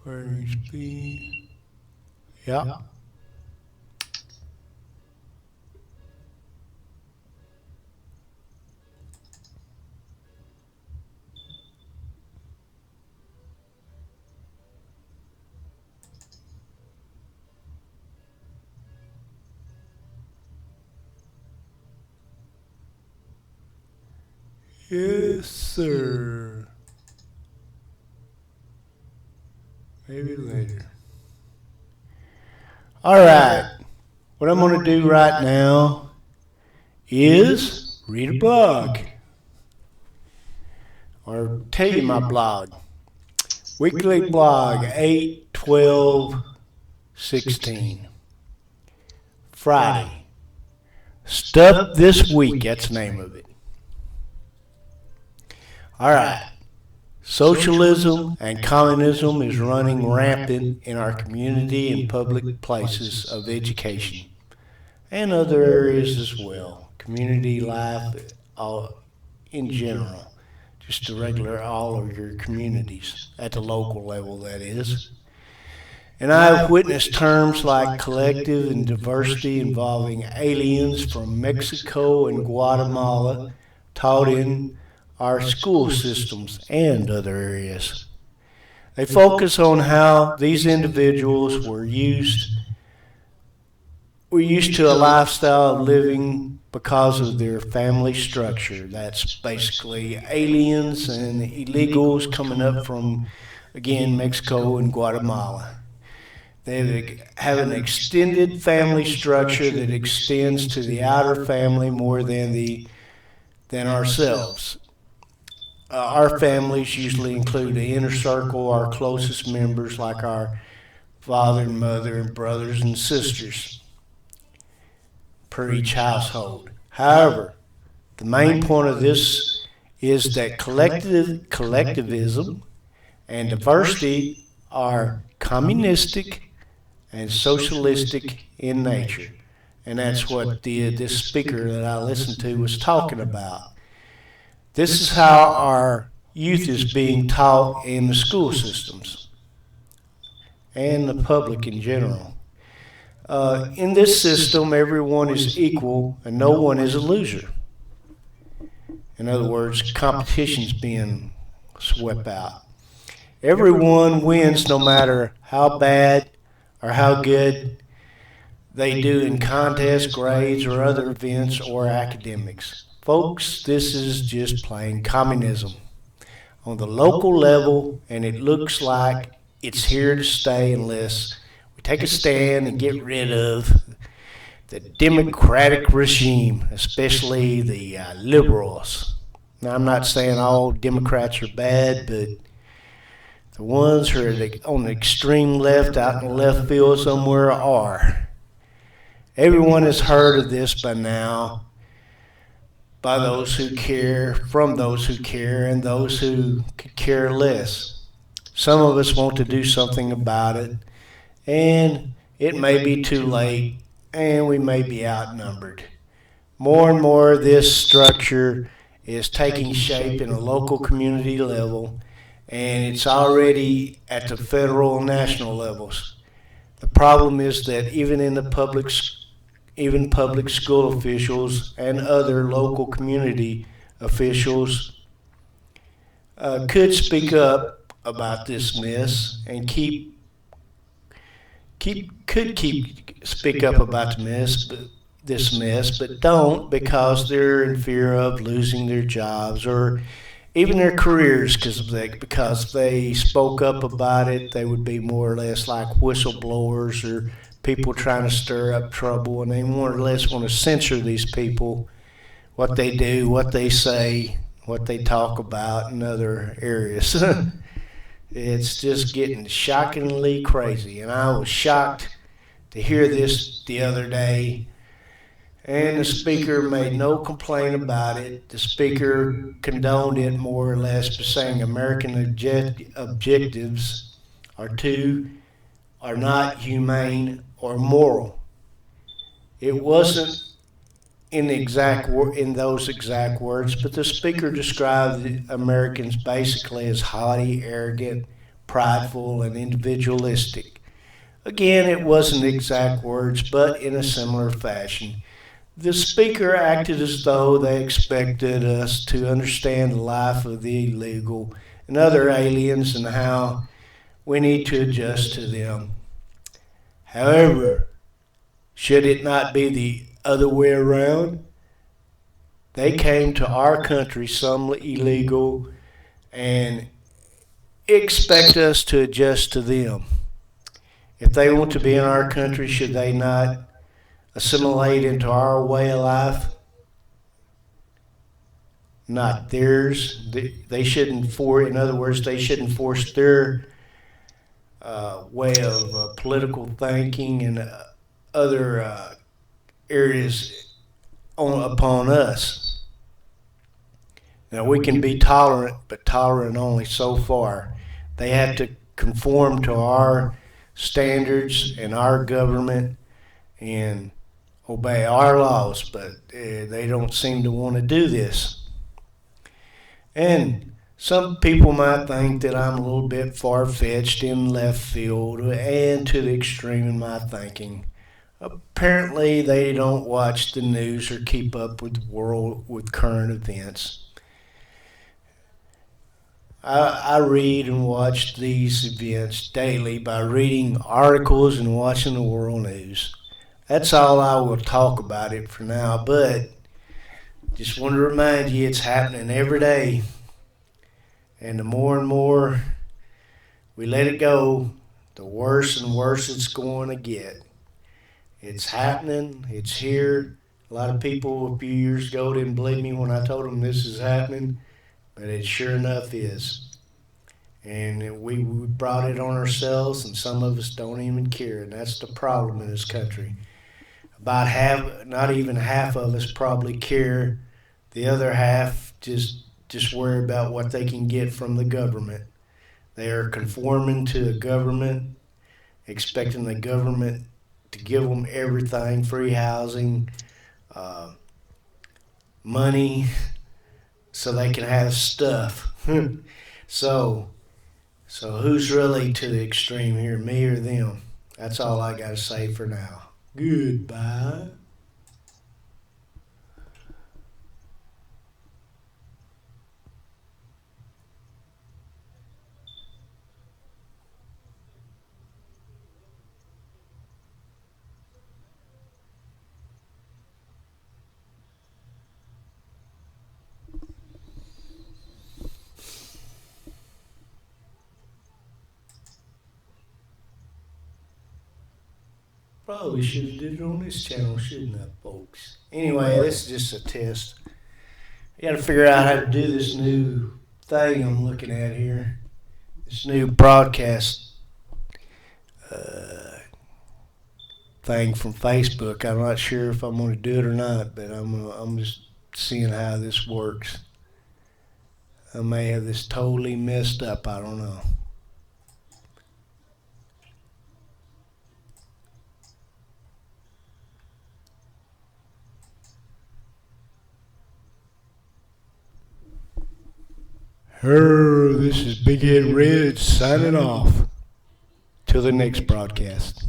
Where speed. Yeah. Yes, sir. Maybe later. All right. What I'm going to do right now is read a blog or tell you my blog. Weekly blog 8/12/16. Friday. Stuff this week. That's the name of it. All right. Socialism and communism is running rampant in our community and public places of education and other areas as well. Community life in general, just the regular, all of your communities at the local level, that is. And I've witnessed terms like collective and diversity involving aliens from Mexico and Guatemala taught in our school systems and other areas. They focus on how these individuals were used to a lifestyle of living because of their family structure. That's basically aliens and illegals coming up from, again, Mexico and Guatemala. They have an extended family structure that extends to the outer family more than ourselves. Our families usually include the inner circle, our closest members like our father and mother and brothers and sisters per each household. However, the main point of this is that collectivism and diversity are communistic and socialistic in nature. And that's what this speaker that I listened to was talking about. This is how our youth is being taught in the school systems and the public in general. In this system, everyone is equal and no one is a loser. In other words, competition's being swept out. Everyone wins no matter how bad or how good they do in contests, grades, or other events or academics. Folks, this is just plain communism on the local level, and it looks like it's here to stay unless we take a stand and get rid of the democratic regime, especially the liberals. Now, I'm not saying all Democrats are bad, but the ones who are on the extreme left, out in the left field somewhere, are. Everyone has heard of this by now, by those who care, from those who care, and those who could care less. Some of us want to do something about it, and it may be too late, and we may be outnumbered. More and more, this structure is taking shape in a local community level, and it's already at the federal and national levels. The problem is that even public school officials and other local community officials could speak up about this mess and speak up about this mess, but don't because they're in fear of losing their jobs or even their careers because they spoke up about it. They would be more or less like whistleblowers or people trying to stir up trouble, and they more or less want to censor these people, what they do, what they say, what they talk about in other areas. It's just getting shockingly crazy, and I was shocked to hear this the other day, and the speaker made no complaint about it. The speaker condoned it more or less by saying American objectives are not humane or moral. It wasn't in those exact words, but the speaker described the Americans basically as haughty, arrogant, prideful, and individualistic. Again, it wasn't exact words, but in a similar fashion. The speaker acted as though they expected us to understand the life of the illegal and other aliens and how we need to adjust to them. However, should it not be the other way around? They came to our country, some illegal, and expect us to adjust to them. If they want to be in our country, should they not assimilate into our way of life? Not theirs. They shouldn't in other words, they shouldn't force their way of political thinking and other areas upon us. Now, we can be tolerant, but tolerant only so far. They have to conform to our standards and our government and obey our laws, but they don't seem to want to do this. And some people might think that I'm a little bit far-fetched in left field and to the extreme in my thinking. Apparently, they don't watch the news or keep up with the world with current events. I read and watch these events daily by reading articles and watching the world news. That's all I will talk about it for now, but just want to remind you it's happening every day. And the more and more we let it go, the worse and worse it's going to get. It's happening. It's here. A lot of people a few years ago didn't believe me when I told them this is happening, but it sure enough is. And we brought it on ourselves, and some of us don't even care, and that's the problem in this country. About half, not even half of us probably care. The other half just worry about what they can get from the government. They are conforming to the government, expecting the government to give them everything, free housing, money, so they can have stuff. So who's really to the extreme here, me or them? That's all I got to say for now. Goodbye. Probably should have did it on this channel, shouldn't I, folks? Anyway, this is just a test. I got to figure out how to do this new thing I'm looking at here. This new broadcast thing from Facebook. I'm not sure if I'm going to do it or not, but I'm just seeing how this works. I may have this totally messed up. I don't know. This is Big Head Red signing off. Till the next broadcast.